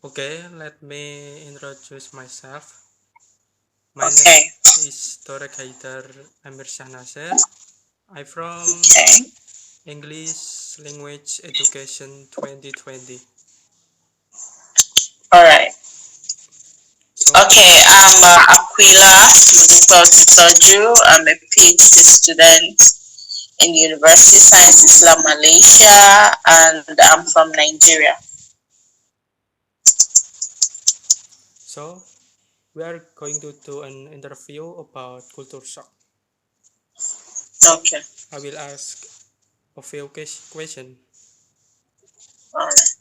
Okay, let me introduce myself. My name Okay, is Torek Haidar Amir Shah Nasir. I'm from okay, English Language Education 2020. all right. So, Okay, I'm Aquila Mudupa. I'm a PhD student in University Science Islam Malaysia, and I'm from Nigeria. so we are going to do an interview about culture shock. So, Okay, I will ask a few questions. all right.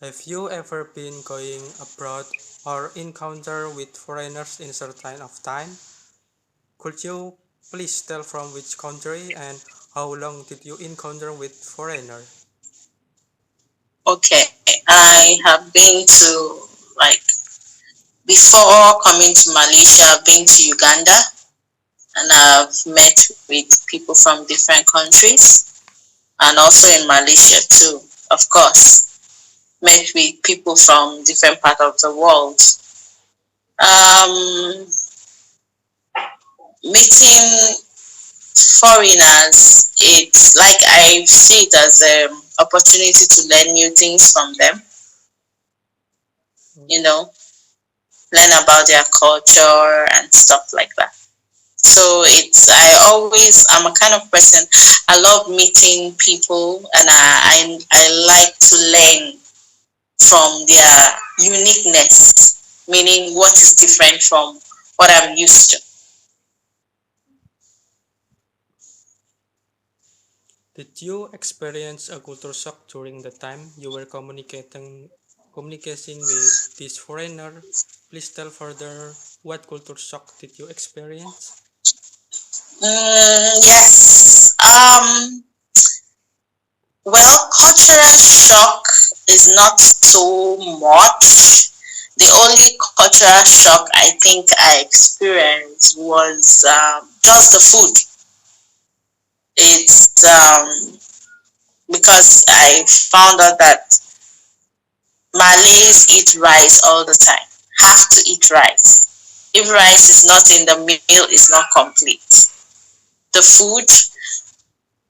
Have you ever been going abroad or encounter with foreigners in certain of time? Could you please tell from which country and how long did you encounter with foreigner? Okay, I have been to like before coming to Malaysia, I've been to Uganda and I've met with people from different countries and also in Malaysia too, of course. Met with people from different part of the world. Um, Meeting foreigners, it's like I see it as an opportunity to learn new things from them, you know, learn about their culture and stuff like that. So I'm a kind of person, I love meeting people and I like to learn from their uniqueness, meaning what is different from what I'm used to. Did you experience a culture shock during the time you were communicating with this foreigner? Please tell further what culture shock did you experience? Yes. Well, cultural shock is not so much. The only cultural shock I think I experienced was just the food. It's because I found out that Malays eat rice all the time. Have to eat rice. If rice is not in the meal, it's not complete. The food,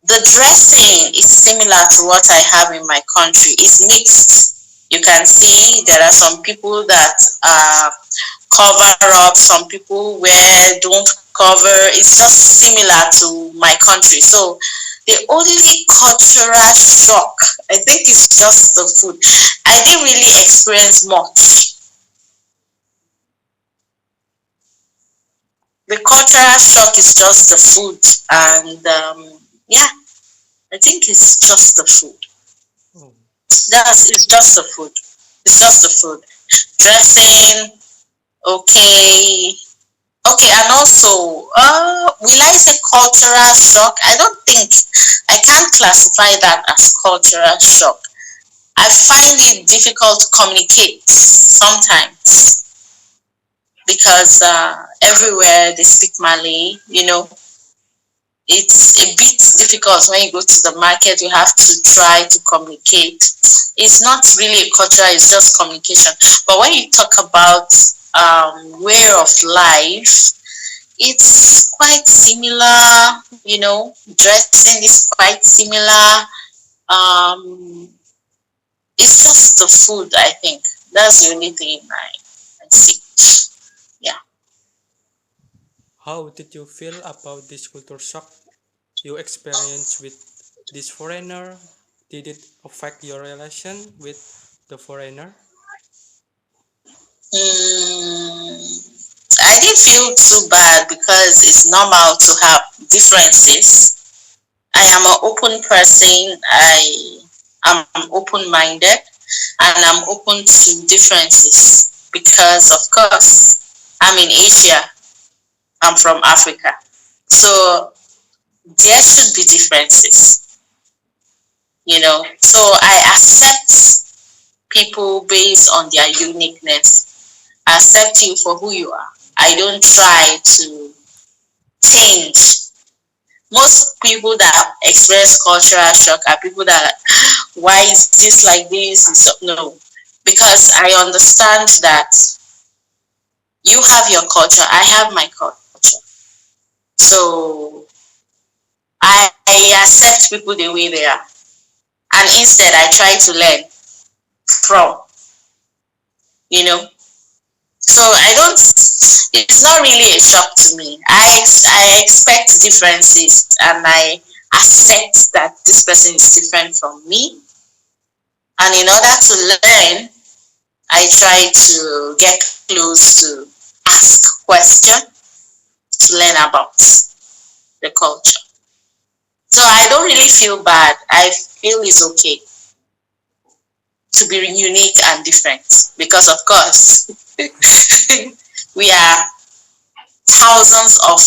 the dressing is similar to what I have in my country. It's mixed. You can see there are some people that cover up, some people where don't cover. It's just similar to my country. So the only cultural shock, I think, is just the food. I didn't really experience much. The cultural shock is just the food, and yeah, I think it's just the food. Oh, It's just the food. It's just the food. Dressing, okay. Okay, and also, will I say cultural shock? I don't think I can't classify that as cultural shock. I find it difficult to communicate sometimes because everywhere they speak Malay, it's a bit difficult when you go to the market. You have to try to communicate. It's not really a culture, it's just communication. But when you talk about way of life, it's quite similar, dressing is quite similar. Um, it's just the food, I think. That's the only thing I see. Yeah. how did you feel about this culture shock you experienced with this foreigner? Did it affect your relation with the foreigner? I didn't feel too bad because it's normal to have differences. I am an open person. I am open-minded and I'm open to differences because, of course, I'm in Asia. I'm from Africa. So there should be differences. So I accept people based on their uniqueness. I accept you for who you are. I don't try to change Most people that experience cultural shock are people that, why is this like this? No, because I understand that you have your culture, I have my culture. So I accept people the way they are. And instead, I try to learn from, you know. So I don't, it's not really a shock to me. I expect differences and I accept that this person is different from me. And in order to learn, I try to get close to ask questions to learn about the culture. So I don't really feel bad. I feel it's okay to be unique and different because, of course, we are thousands of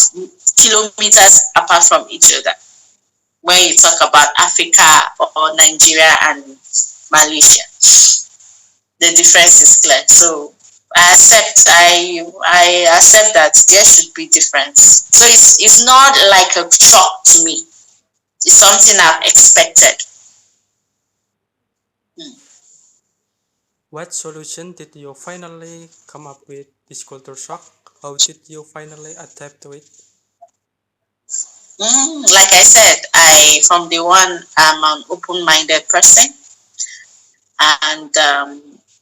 kilometers apart from each other when you talk about Africa or Nigeria and Malaysia. The difference is clear. So I accept that there should be difference. So it's not like a shock to me. It's something I've expected. Hmm. What solution did you finally come up with this culture shock? How did you finally adapt to it? Like I said, I from the one I'm an open-minded person, and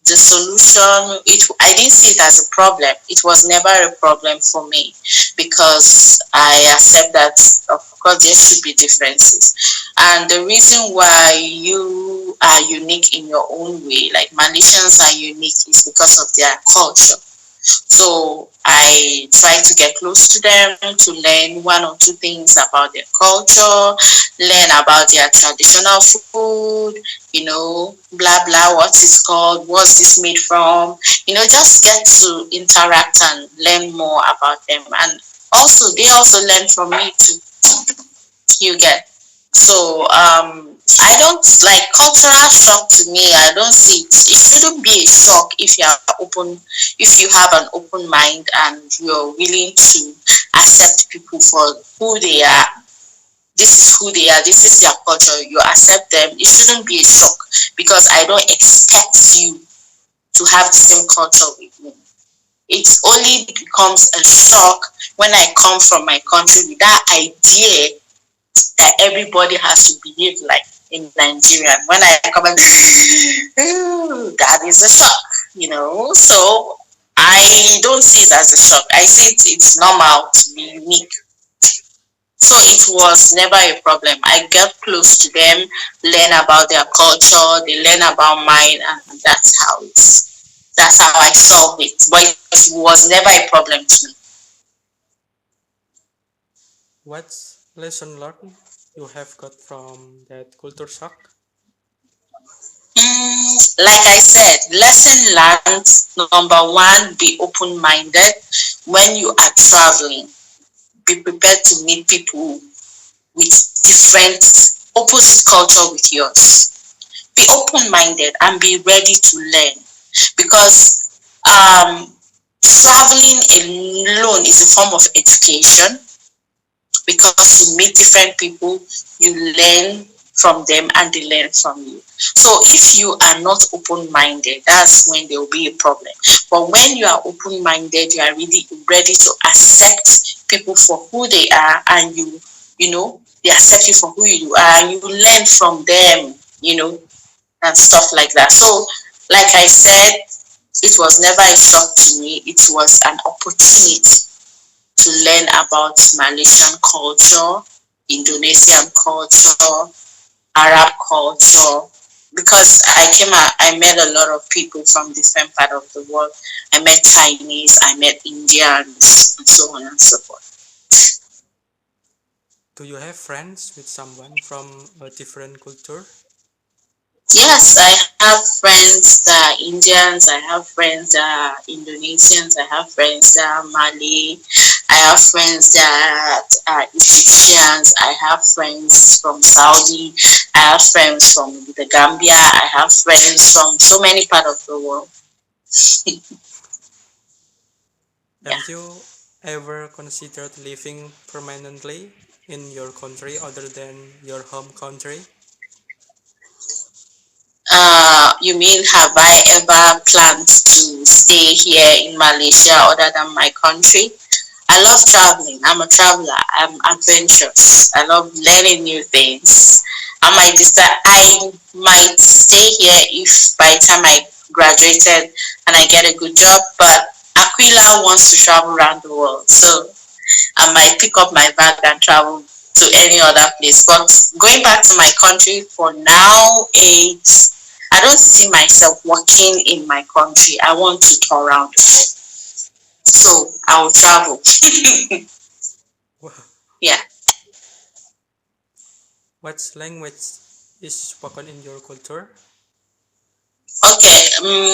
the solution, it I didn't see it as a problem. It was never a problem for me because I accept that of course there should be differences, and the reason why you are unique in your own way, like Malaysians are unique, is because of their culture. So I try to get close to them to learn one or two things about their culture, learn about their traditional food, blah blah, what is called, what's this made from, just get to interact and learn more about them. And also they also learn from me too. You get. So I don't like cultural shock to me. I don't see it. It shouldn't be a shock if you are open, if you have an open mind and you're willing to accept people for who they are. This is who they are. This is their culture. You accept them. It shouldn't be a shock because I don't expect you to have the same culture with me. It only becomes a shock when I come from my country with that idea that everybody has to behave like in Nigeria. When I come and that is a shock. So I don't see it as a shock. I see it's normal to be unique. So it was never a problem. I get close to them, learn about their culture, they learn about mine, and that's how I solve it. But it was never a problem to me. What's lesson learned you have got from that culture shock? Like I said, lesson learned, number one, be open minded. When you are traveling, be prepared to meet people with different, opposite culture with yours. Be open minded and be ready to learn because traveling alone is a form of education because you meet different people, you learn from them and they learn from you. So if you are not open-minded, that's when there will be a problem. But when you are open-minded, you are really ready to accept people for who they are, and they accept you for who you are, and you learn from them, and stuff like that. So, like I said, it was never a shock to me. It was an opportunity to learn about Malaysian culture, Indonesian culture, Arab culture, because I met a lot of people from different part of the world. I met Chinese, I met Indians, and so on and so forth. Do you have friends with someone from a different culture? Yes, I have friends that are Indians, I have friends that are Indonesians, I have friends that are Malay, I have friends that are Egyptians, I have friends from Saudi, I have friends from the Gambia, I have friends from so many parts of the world. Yeah. Have you ever considered living permanently in your country other than your home country? You mean have I ever planned to stay here in Malaysia other than my country? I love traveling. I'm a traveler. I'm adventurous. I love learning new things. I might stay here if by the time I graduated and I get a good job, but Aquila wants to travel around the world. So I might pick up my bag and travel to any other place. But going back to my country for now, I don't see myself working in my country. I want to tour around the world. So I will travel. Wow. Yeah. What language is spoken in your culture? Okay.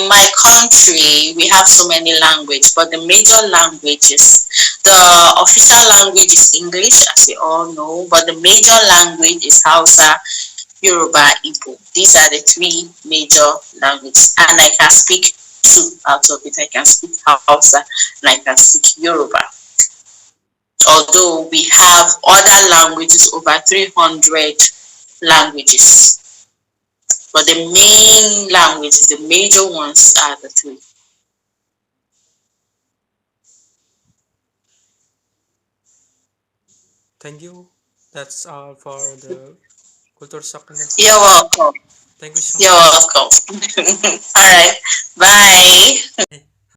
My country, we have so many languages, but the major languages, the official language is English, as we all know, but the major language is Hausa, Yoruba, Igbo. These are the three major languages, and I can speak two out of it. I can speak Hausa and I can speak Yoruba. Although we have other languages, over 300 languages, but the main languages, the major ones are the three. Thank you. That's all for the culture shock You're conversation. welcome. Thank you so You're much. welcome. All right. Bye. Bye.